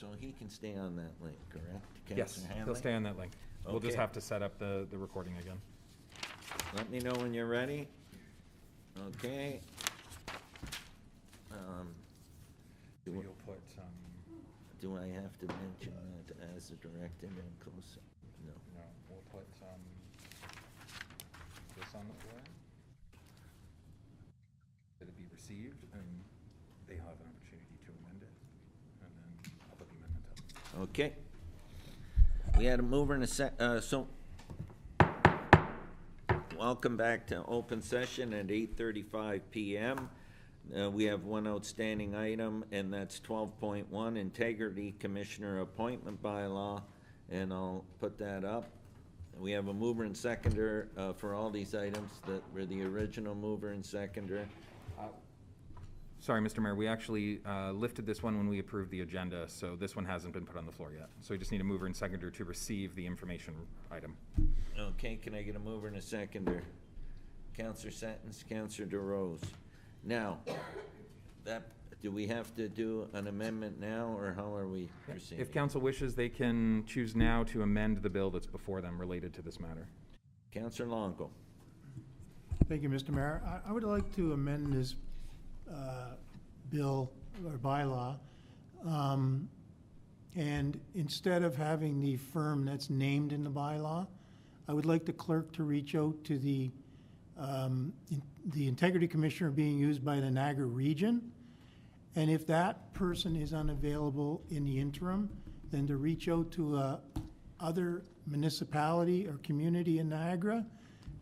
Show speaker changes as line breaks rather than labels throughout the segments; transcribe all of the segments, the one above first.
So he can stay on that link, correct?
Yes,
Councillor
he'll
Hanley?
stay on that link. We'll just
Okay.
have to set up the recording again.
Let me know when you're ready. Okay.
You'll put
Do I have to mention that as a director and close? No.
no, we'll put this on the floor. That it be received, and they have an opportunity to amend it, and then I'll put the amendment up.
Okay. We had a mover and a so welcome back to open session at 8:35 p.m. We have one outstanding item, and that's 12.1, Integrity Commissioner Appointment Bylaw, and I'll put that up. We have a mover and seconder for all these items that were the original mover and seconder.
Sorry, Mr. Mayor, we actually lifted this one when we approved the agenda, so this one hasn't been put on the floor yet. So we just need a mover and seconder to receive the information item.
Okay, can I get a mover and a seconder? Councillor Sentence, Councillor DeRose. Now, do we have to do an amendment now, or how are we proceeding?
If council wishes, they can choose now to amend the bill that's before them related to this matter.
Councillor Longo.
Thank you, Mr. Mayor. I would like to amend this bill or bylaw, and instead of having the firm that's named in the bylaw, I would like the clerk to reach out to the integrity commissioner being used by the Niagara region, and if that person is unavailable in the interim, then to reach out to other municipality or community in Niagara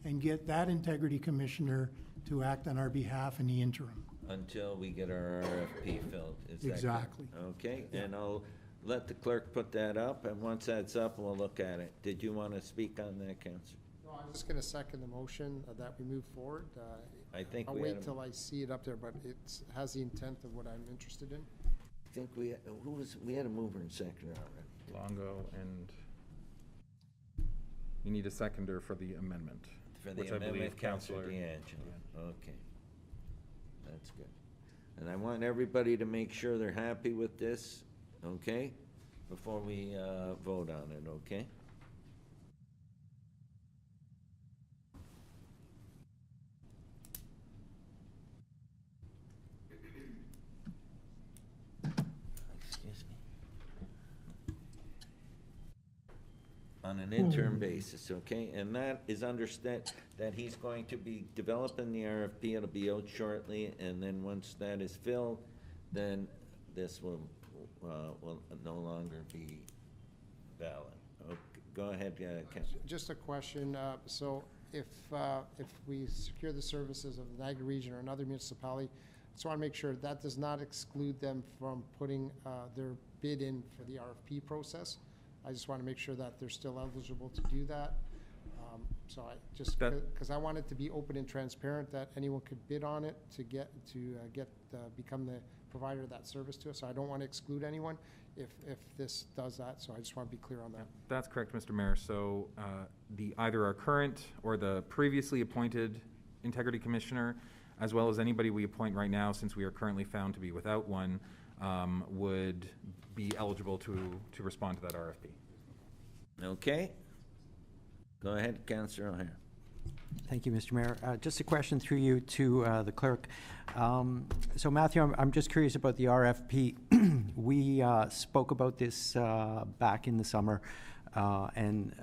and get that integrity commissioner to act on our behalf in the interim.
Until we get our RFP filled. Is that
Exactly.
correct? Okay, and I'll let the clerk put that up, and once that's up, we'll look at it. Did you want to speak on that, Councillor?
No, I'm just gonna second the motion that we move forward.
I think
I'll
we had
wait till I see it up there, but it has the intent of what I'm interested in.
I think we had a mover and seconder already.
Longo, and you need a seconder for the amendment.
For the
which I
amendment,
believe
Councillor
Councillor
D'Angelo. Okay. That's good. And I want everybody to make sure they're happy with this, okay? Before we vote on it, okay? Excuse me. On an interim basis, okay? And that is understood, that he's going to be developing the RFP, it'll be out shortly, and then once that is filled, then this will no longer be valid. Okay, go ahead, Councillor.
Just a question, so if we secure the services of the Niagara region or another municipality, just want to make sure that does not exclude them from putting their bid in for the RFP process. I just want to make sure that they're still eligible to do that. So I just, because I want it to be open and transparent, that anyone could bid on it to become the provider of that service to us. So I don't want to exclude anyone if this does that. So I just want to be clear on that.
That's correct, Mr. Mayor. So either our current or the previously appointed integrity commissioner, as well as anybody we appoint right now, since we are currently found to be without one, would be eligible to respond to that RFP.
Okay. Go ahead, Councillor O'Hare.
Thank you, Mr. Mayor. Just a question through you to the clerk. So, Matthew, I'm just curious about the RFP. We spoke about this back in the summer, and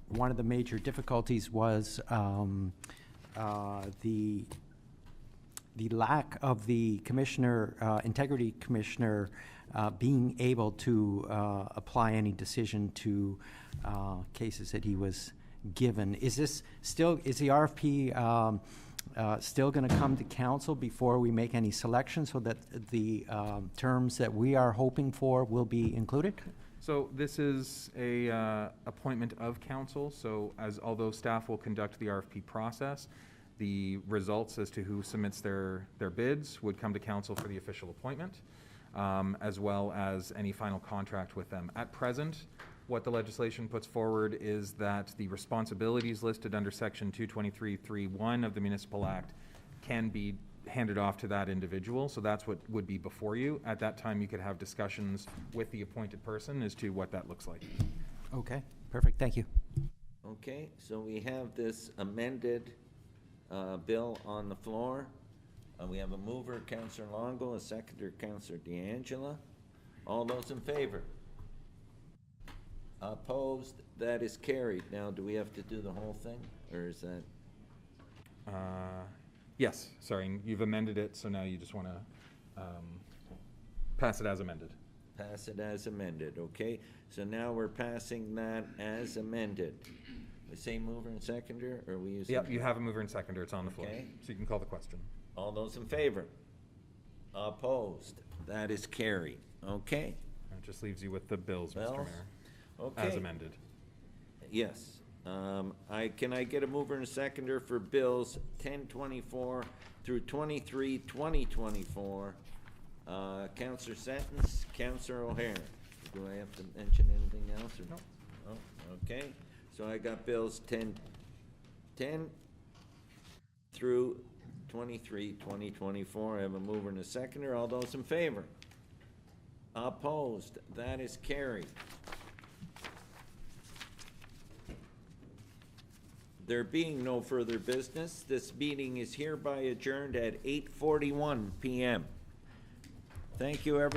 one of the major difficulties was the lack of the commissioner, integrity commissioner, being able to apply any decision to cases that he was given. Is the RFP still going to come to council before we make any selection so that the terms that we are hoping for will be included?
So this is a appointment of council. So although staff will conduct the RFP process, the results as to who submits their bids would come to council for the official appointment, as well as any final contract with them. At present, what the legislation puts forward is that the responsibilities listed under Section 223(3)(1) of the Municipal Act can be handed off to that individual, so that's what would be before you. At that time, you could have discussions with the appointed person as to what that looks like.
Okay, perfect, thank you.
Okay, so we have this amended bill on the floor. We have a mover, Counselor Longo, a seconder, Counselor DeAngela. All those in favor? Opposed? That is carried. Now, do we have to do the whole thing, or is that?
Yes, sorry, you've amended it, so now you just want to pass it as amended.
Pass it as amended, okay? So now we're passing that as amended. We say mover and seconder, or we use?
Yep, you have a mover and seconder, it's on the floor,
Okay.
so you can call the question.
All those in favor? Opposed? That is carried, okay?
It just leaves you with the bills, Mr.
Bills?
Mayor,
Okay.
as amended.
Yes. Can I get a mover and a seconder for bills 1024 through 2024? Counselor Sentence, Counselor O'Hare. Do I have to mention anything else? Or?
Nope.
Oh, okay. So I got bills 10 through 2024. I have a mover and a seconder. All those in favor? Opposed? That is carried. There being no further business, this meeting is hereby adjourned at 8:41 p.m. Thank you, everybody.